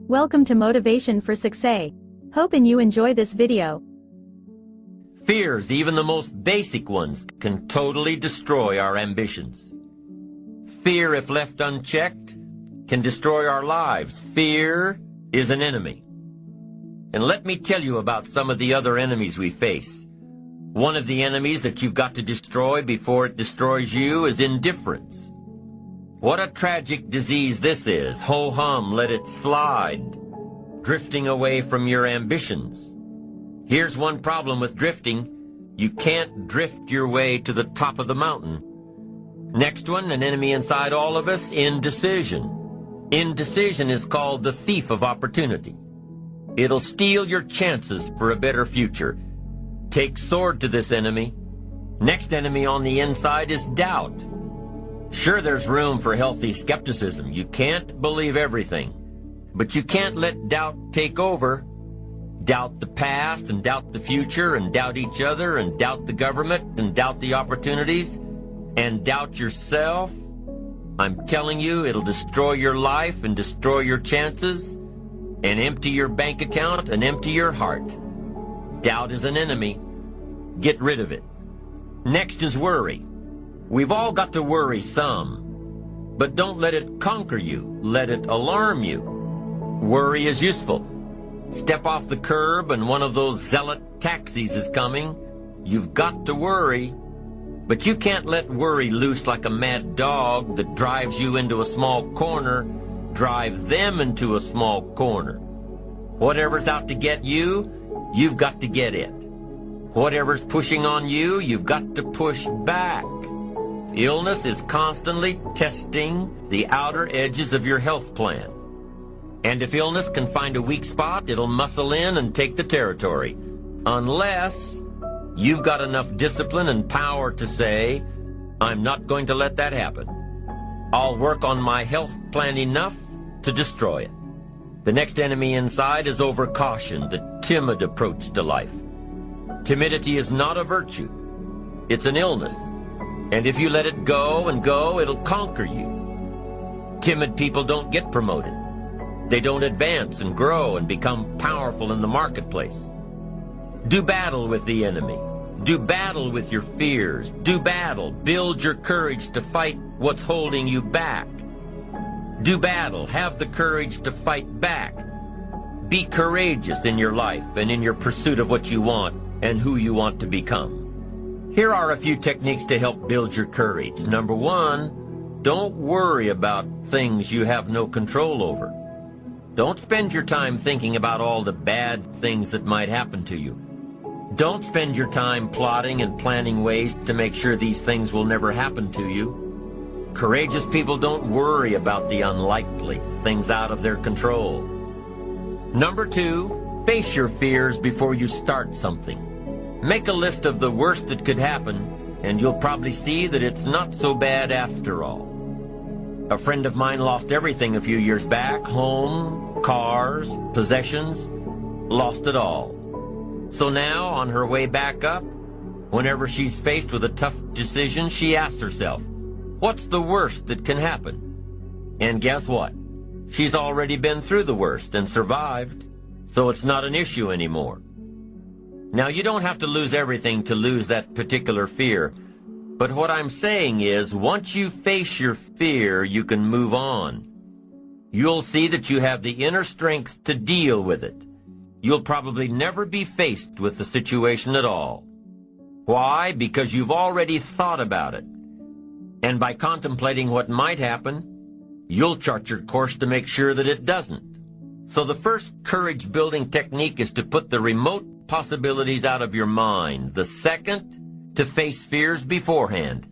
Welcome to Motivation for Success. Hoping you enjoy this video. Fears, even the most basic ones, can totally destroy our ambitions. Fear, if left unchecked, can destroy our lives. Fear is an enemy. And let me tell you about some of the other enemies we face. One of the enemies that you've got to destroy before it destroys you is indifference. What a tragic disease this is. Ho-hum, let it slide. Drifting away from your ambitions. Here's one problem with drifting. You can't drift your way to the top of the mountain. Next one, an enemy inside all of us, indecision. Indecision is called the thief of opportunity. It'll steal your chances for a better future. Take sword to this enemy. Next enemy on the inside is doubt. Sure, there's room for healthy skepticism. You can't believe everything. But you can't let doubt take over. Doubt the past and doubt the future and doubt each other and doubt the government and doubt the opportunities and doubt yourself. I'm telling you, it'll destroy your life and destroy your chances and empty your bank account and empty your heart. Doubt is an enemy. Get rid of it. Next is worry. We've all got to worry some, but don't let it conquer you. Let it alarm you. Worry is useful. Step off the curb and one of those zealot taxis is coming. You've got to worry, but you can't let worry loose like a mad dog that drives you into a small corner, drive them into a small corner. Whatever's out to get you, you've got to get it. Whatever's pushing on you, you've got to push back. Illness is constantly testing the outer edges of your health plan. And if illness can find a weak spot, it'll muscle in and take the territory. Unless you've got enough discipline and power to say, I'm not going to let that happen. I'll work on my health plan enough to destroy it. The next enemy inside is overcaution, the timid approach to life. Timidity is not a virtue. It's an illness. And if you let it go and go, it'll conquer you. Timid people don't get promoted. They don't advance and grow and become powerful in the marketplace. Do battle with the enemy. Do battle with your fears. Do battle. Build your courage to fight what's holding you back. Do battle. Have the courage to fight back. Be courageous in your life and in your pursuit of what you want and who you want to become. Here are a few techniques to help build your courage. Number one, don't worry about things you have no control over. Don't spend your time thinking about all the bad things that might happen to you. Don't spend your time plotting and planning ways to make sure these things will never happen to you. Courageous people don't worry about the unlikely, things out of their control. Number two, face your fears before you start something. Make a list of the worst that could happen, and you'll probably see that it's not so bad after all. A friend of mine lost everything a few years back, home, cars, possessions, lost it all. So now, on her way back up, whenever she's faced with a tough decision, she asks herself, what's the worst that can happen? And guess what? She's already been through the worst and survived, so it's not an issue anymore. Now, you don't have to lose everything to lose that particular fear. But what I'm saying is, once you face your fear, you can move on. You'll see that you have the inner strength to deal with it. You'll probably never be faced with the situation at all. Why? Because you've already thought about it. And by contemplating what might happen, you'll chart your course to make sure that it doesn't. So the first courage-building technique is to put the remote possibilities out of your mind. The second, to face fears beforehand.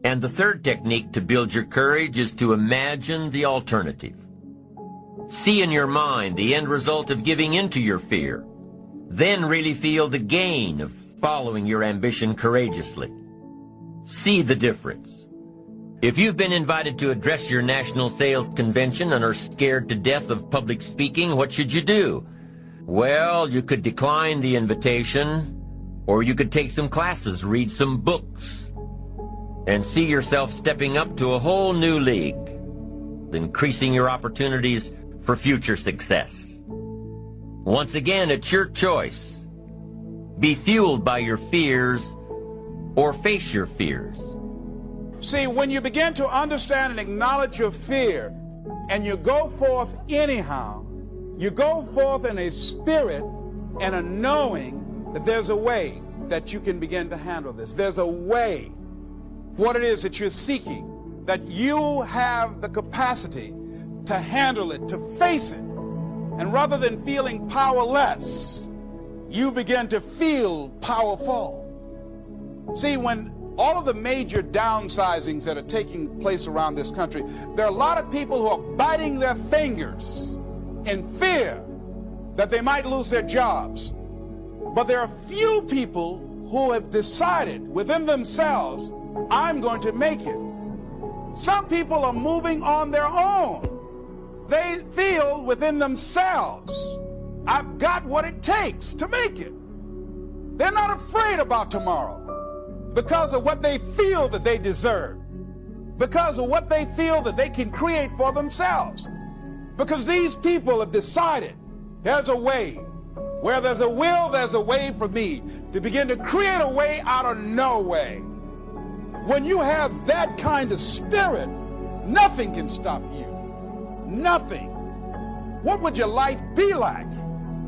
And the third technique to build your courage is to imagine the alternative. See in your mind the end result of giving into your fear. Then really feel the gain of following your ambition courageously. See the difference. If you've been invited to address your national sales convention and are scared to death of public speaking, what should you do? Well, you could decline the invitation, or you could take some classes, read some books, and see yourself stepping up to a whole new league, increasing your opportunities for future success. Once again, it's your choice. Be fueled by your fears or face your fears. See, when you begin to understand and acknowledge your fear, and you go forth anyhow, you go forth in a spirit and a knowing that there's a way that you can begin to handle this. There's a way, what it is that you're seeking, that you have the capacity to handle it, to face it. And rather than feeling powerless, you begin to feel powerful. See, when all of the major downsizings that are taking place around this country, there are a lot of people who are biting their fingers in fear that they might lose their jobs. But there are few people who have decided within themselves, I'm going to make it. Some people are moving on their own. They feel within themselves, I've got what it takes to make it. They're not afraid about tomorrow because of what they feel that they deserve, because of what they feel that they can create for themselves. Because these people have decided there's a way. Where there's a will, there's a way for me to begin to create a way out of no way. When you have that kind of spirit, nothing can stop you. Nothing. What would your life be like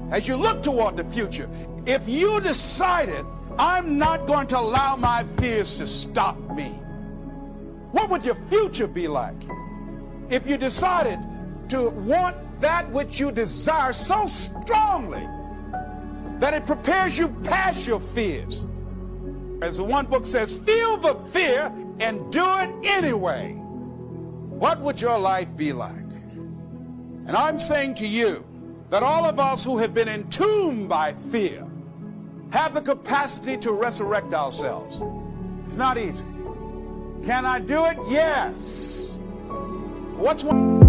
as you look toward the future if you decided, I'm not going to allow my fears to stop me? What would your future be like if you decided to want that which you desire so strongly that it prepares you past your fears? As the one book says, feel the fear and do it anyway. What would your life be like? And I'm saying to you that all of us who have been entombed by fear have the capacity to resurrect ourselves. It's not easy. Can I do it? Yes. What's one?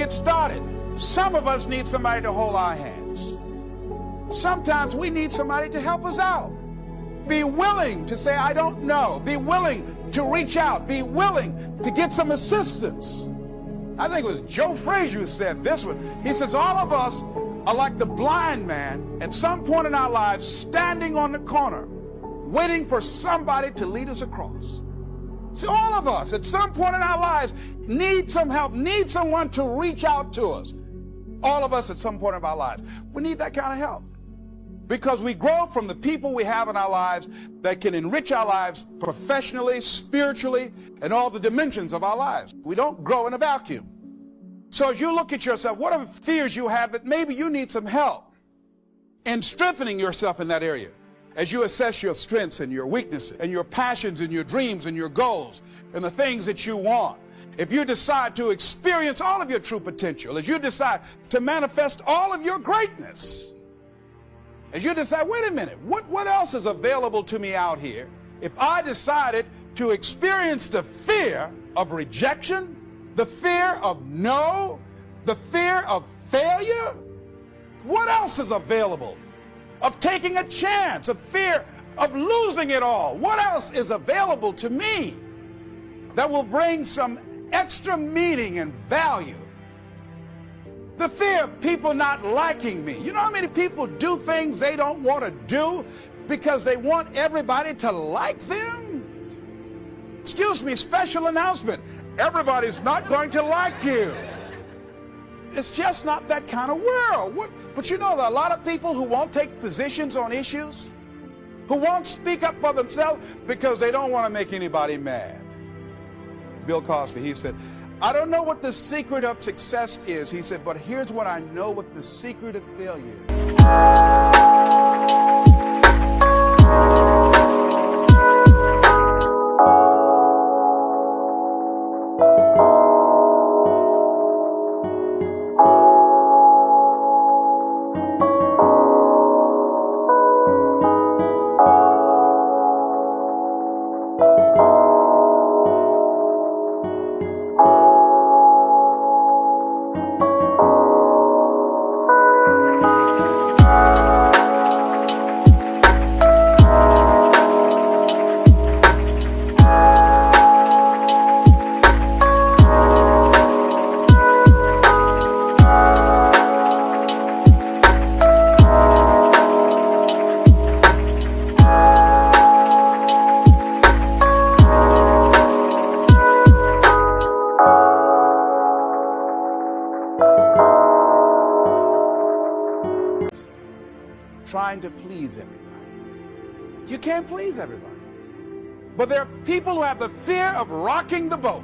Started. Some of us need somebody to hold our hands. Sometimes we need somebody to help us out. Be willing to say, I don't know. Be willing to reach out. Be willing to get some assistance. I think it was Joe Frazier who said this one. He says, all of us are like the blind man at some point in our lives standing on the corner waiting for somebody to lead us across. So all of us at some point in our lives need some help, need someone to reach out to us. All of us at some point of our lives, we need that kind of help. Because we grow from the people we have in our lives that can enrich our lives professionally, spiritually, and all the dimensions of our lives. We don't grow in a vacuum. So as you look at yourself, what are the fears you have that maybe you need some help in strengthening yourself in that area? As you assess your strengths and your weaknesses and your passions and your dreams and your goals and the things that you want, if you decide to experience all of your true potential, as you decide to manifest all of your greatness, as you decide, wait a minute, what else is available to me out here if I decided to experience the fear of rejection, the fear of no, the fear of failure? What else is available? Of taking a chance, of fear of losing it all. What else is available to me that will bring some extra meaning and value? The fear of people not liking me. You know how many people do things they don't want to do because they want everybody to like them? Excuse me, special announcement. Everybody's not going to like you. It's just not that kind of world. But you know, there are a lot of people who won't take positions on issues, who won't speak up for themselves because they don't want to make anybody mad. Bill Cosby, he said, I don't know what the secret of success is, he said, but here's what I know what the secret of failure is. Trying to please everybody. You can't please everybody. But there are people who have the fear of rocking the boat.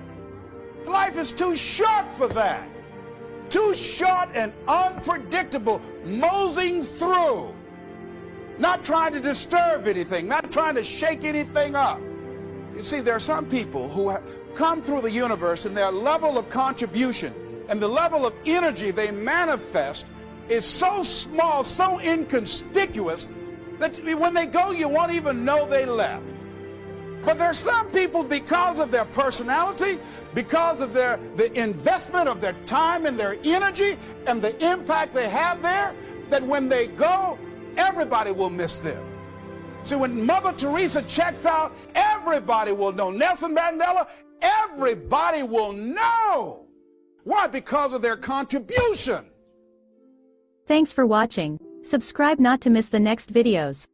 Life is too short for that. Too short and unpredictable, moseying through. Not trying to disturb anything, not trying to shake anything up. You see, there are some people who have come through the universe and their level of contribution and the level of energy they manifest is so small, so inconspicuous, that when they go, you won't even know they left. But there are some people, because of their personality, because of the investment of their time and their energy and the impact they have there, that when they go, everybody will miss them. See, when Mother Teresa checks out, everybody will know. Nelson Mandela, everybody will know. Why? Because of their contribution. Thanks for watching. Subscribe not to miss the next videos.